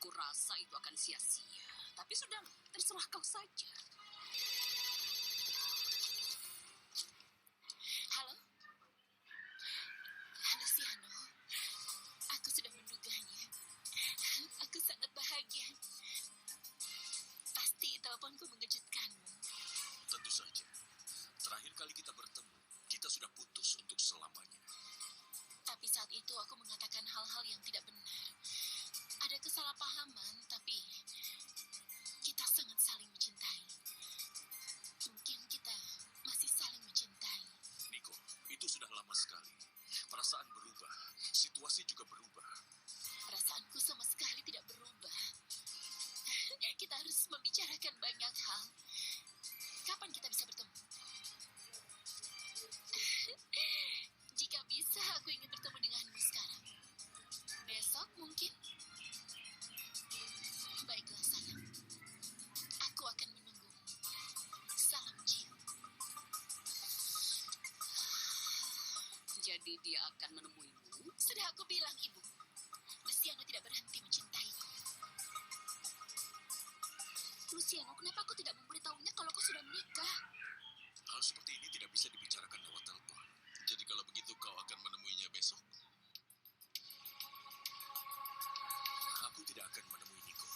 Aku rasa itu akan sia-sia. Tapi sudah, terserah kau saja. Halo? Luciano, aku sudah menduganya. Aku sangat bahagia. Pasti teleponku mengejutkanmu. Tentu saja. Terakhir kali kita bertemu, kita sudah putus untuk selamanya. Tapi saat itu aku mengatakan hal-hal yang tidak benar. Ada kesalahpahaman, tapi kita sangat saling mencintai. Mungkin kita masih saling mencintai. Niko, itu sudah lama sekali. Perasaan berubah, situasi juga berubah. Perasaanku sama sekali tidak berubah. Kita harus membicarakan banyak hal. Kapan kita bisa bertemu? Jika bisa, aku ingin bertemu denganmu sekarang. Besok mungkin? Baiklah, sayang. Aku akan menunggumu. Salam cium. Jadi dia akan menemuimu. Sudah aku bilang, Ibu. Luciano tidak berhenti mencintaiku. Luciano, kenapa aku tidak memberitahunya kalau kau sudah menikah? Hal seperti ini tidak bisa dibicarakan lewat telepon. Jadi kalau begitu kau akan menemuinya besok? Aku tidak akan menemui Niko.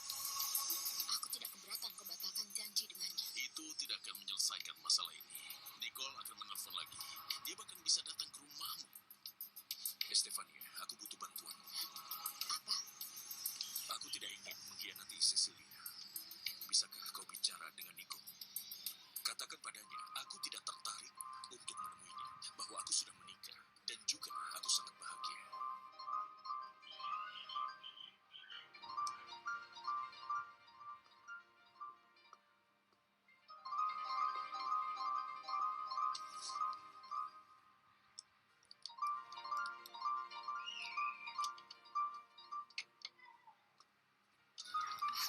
Aku tidak keberatan kau batalkan janji dengannya. Itu tidak akan menyelesaikan masalah ini. Nicole akan menelpon lagi. Dia bahkan bisa datang ke rumahmu. Estefania, aku butuh bantuan. Apa? Aku tidak ingin mengkhianati Cecilia. Bisakah kau bicara dengan Niko? Katakan padanya, aku tidak tertarik untuk menemuinya, bahwa aku sudah menikah, dan juga aku sangat bahagia.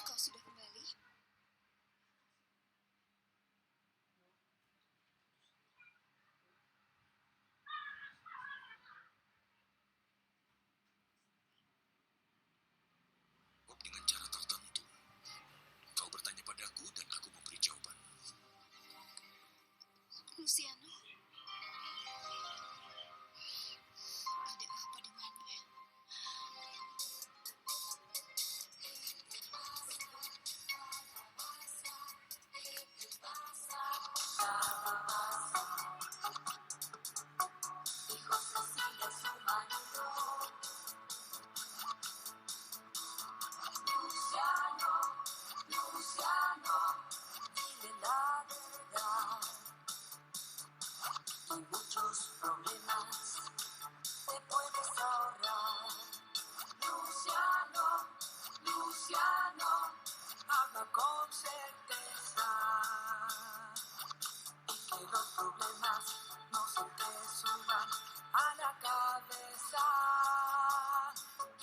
Kau sudah kembali? Dengan cara tertentu. Kau bertanya padaku dan aku memberi jawaban. Luciano? Ada apa dengannya? Hay muchos problemas, te puedes ahorrar. Luciano, Luciano, habla con certeza. Y que los problemas no se te suban a la cabeza.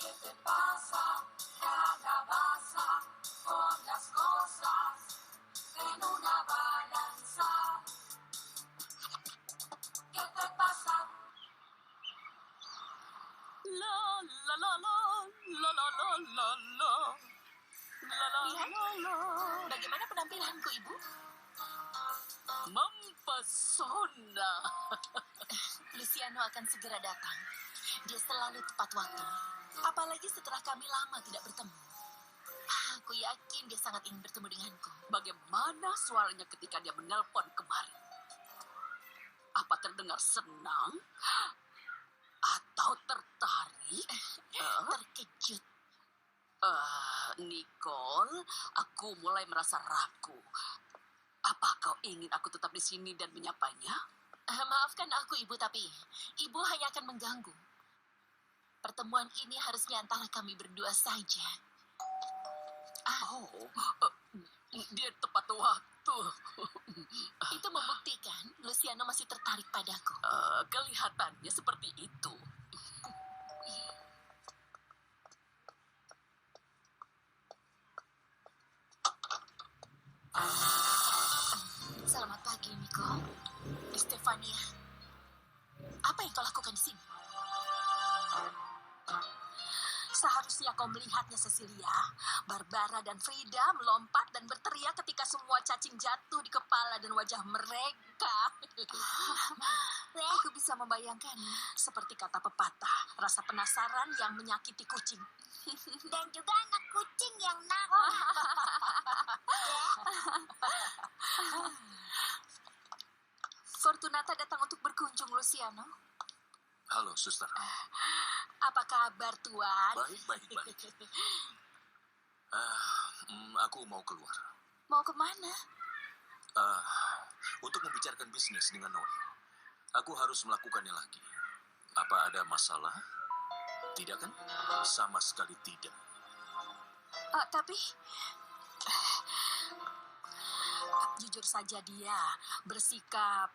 ¿Qué te pasa, calabaza? Con las cosas en una balanza. ¿Qué te pasa? La la la la la la la la la. La la Lihat. la la. Bagaimana penampilanku, Ibu? Mempesona. Luciano akan segera datang. Dia selalu tepat waktu. Apalagi setelah kami lama tidak bertemu. Aku yakin dia sangat ingin bertemu denganku. Bagaimana suaranya ketika dia menelpon kemarin? Apa terdengar senang? Atau tertarik? Terkejut. Nicole, aku mulai merasa ragu. Apa kau ingin aku tetap di sini dan menyapanya? Maafkan aku, Ibu, tapi Ibu hanya akan mengganggu. Pertemuan ini harusnya antara kami berdua saja. Oh, dia tepat waktu. Itu membuktikan Luciano masih tertarik padaku. Kelihatannya seperti itu. Selamat pagi, Nico. Estefania. Apa yang kau lakukan di sini? Seharusnya Harusnya kau melihatnya, Cecilia. Barbara dan Frida melompat dan berteriak ketika semua cacing jatuh di kepala dan wajah mereka. Aku bisa membayangkannya. Seperti kata pepatah, rasa penasaran yang menyakiti kucing. Dan juga anak kucing yang nakal. Fortunata datang untuk berkunjung, Luciano. Halo, suster. Apa kabar, Tuan? Baik. Aku mau keluar. Mau kemana? Untuk membicarakan bisnis dengan Noe. Aku harus melakukannya lagi. Apa ada masalah? Tidak kan? Sama sekali tidak. Tapi jujur saja dia bersikap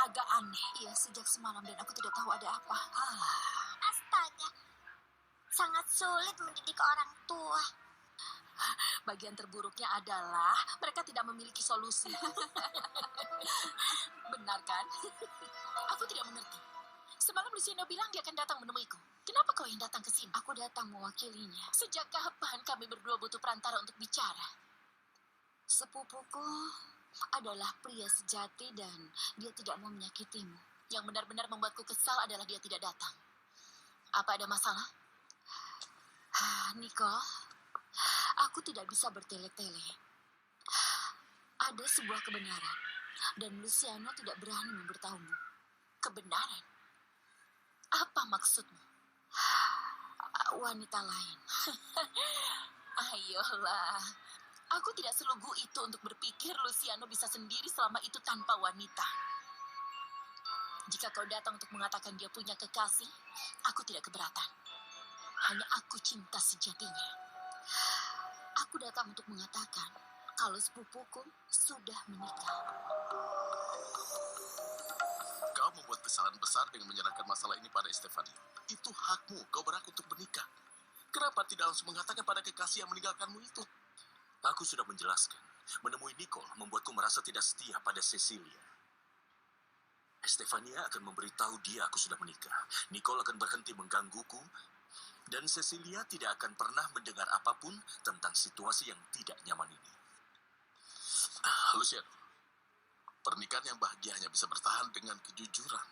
agak aneh. Iya, sejak semalam dan aku tidak tahu ada apa. Astaga, sangat sulit mendidik orang tua. Bagian terburuknya adalah mereka tidak memiliki solusi. Benar kan? Aku tidak mengerti. Semalam Luciano bilang dia akan datang menemuiku. Kenapa kau yang datang ke sini? Aku datang mewakilinya. Sejak kapan kami berdua butuh perantara untuk bicara? Sepupuku adalah pria sejati dan dia tidak mau menyakitimu. Yang benar-benar membuatku kesal adalah dia tidak datang. Apa ada masalah? Nicole, aku tidak bisa bertele-tele. Ada sebuah kebenaran dan Luciano tidak berani memberitahumu. Kebenaran? Apa maksudmu? Wanita lain. Ayolah. Aku tidak selugu itu untuk berpikir Luciano bisa sendiri selama itu tanpa wanita. Jika kau datang untuk mengatakan dia punya kekasih, aku tidak keberatan. Hanya aku cinta sejatinya. Aku datang untuk mengatakan kalau sepupuku sudah menikah. Kau membuat kesalahan besar dengan menyerahkan masalah ini pada Stefania. Itu hakmu, kau berhak untuk menikah. Kenapa tidak langsung mengatakan pada kekasih yang meninggalkanmu itu? Aku sudah menjelaskan. Menemui Nicole membuatku merasa tidak setia pada Cecilia. Estefania akan memberitahu dia aku sudah menikah. Nicole akan berhenti menggangguku. Dan Cecilia tidak akan pernah mendengar apapun tentang situasi yang tidak nyaman ini. Luciano, pernikahan yang bahagia hanya bisa bertahan dengan kejujuran.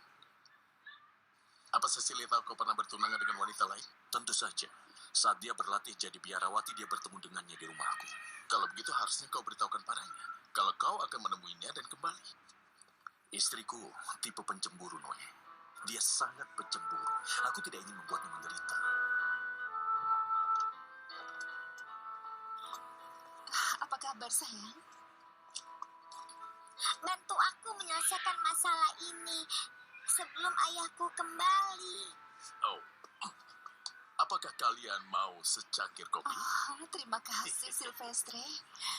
Apa Cecilia tahu kau pernah bertunangan dengan wanita lain? Tentu saja. Saat dia berlatih jadi biarawati, dia bertemu dengannya di rumahku. Kalau begitu harusnya kau beritahukan padanya. Kalau kau akan menemuinya dan kembali. Istriku tipe pencemburu, Noe. Dia sangat pencemburu. Aku tidak ingin membuatnya menderita. Apa kabar, sayang? Bantu aku menyelesaikan masalah ini sebelum ayahku kembali. Oh, apakah kalian mau secangkir kopi? Terima kasih, Silvestre.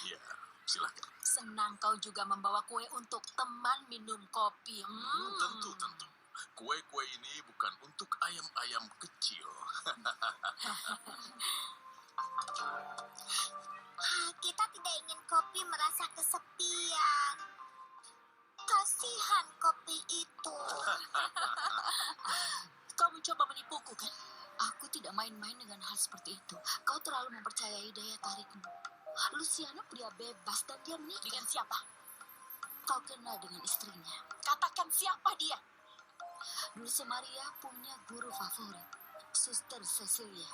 Ya, silakan. Senang kau juga membawa kue untuk teman minum kopi. Tentu. Kue-kue ini bukan untuk ayam-ayam kecil. Kita tidak ingin kopi merasa kesepian. Kasihan kopi itu. Kau mencoba menipuku, kan? Aku tidak main-main dengan hal seperti itu. Kau terlalu mempercayai daya tarikmu. Luciano pria bebas dan dia menikah. Dengan siapa? Kau kenal dengan istrinya. Katakan siapa dia. Dulce Maria punya guru favorit, Suster Cecilia.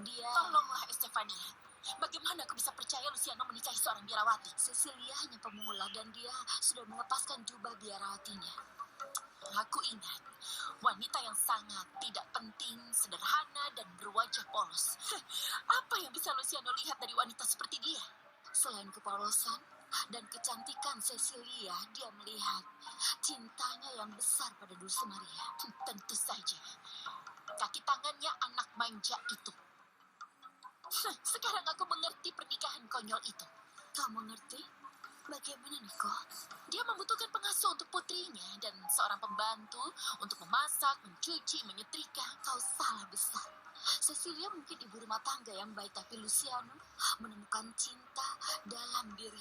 Dia... Tolonglah, Estefania. Bagaimana aku bisa percaya Luciano menikahi seorang biarawati? Cecilia hanya pemula dan dia sudah melepaskan jubah biarawatinya. Aku ingat, wanita yang sangat tidak penting, sederhana, dan berwajah polos. Apa yang bisa Luciano lihat dari wanita seperti dia? Selain kepolosan dan kecantikan Cecilia, dia melihat cintanya yang besar pada Dulce Maria. Tentu saja. Kaki tangannya anak manja itu. Sekarang aku mengerti pernikahan konyol itu. Kau mengerti? Bagaimana, Niko? Dia membutuhkan pengasuh untuk putrinya dan seorang pembantu untuk memasak, mencuci, menyetrika. Kau salah besar. Cecilia mungkin ibu rumah tangga yang baik, tapi Luciano menemukan cinta dalam diri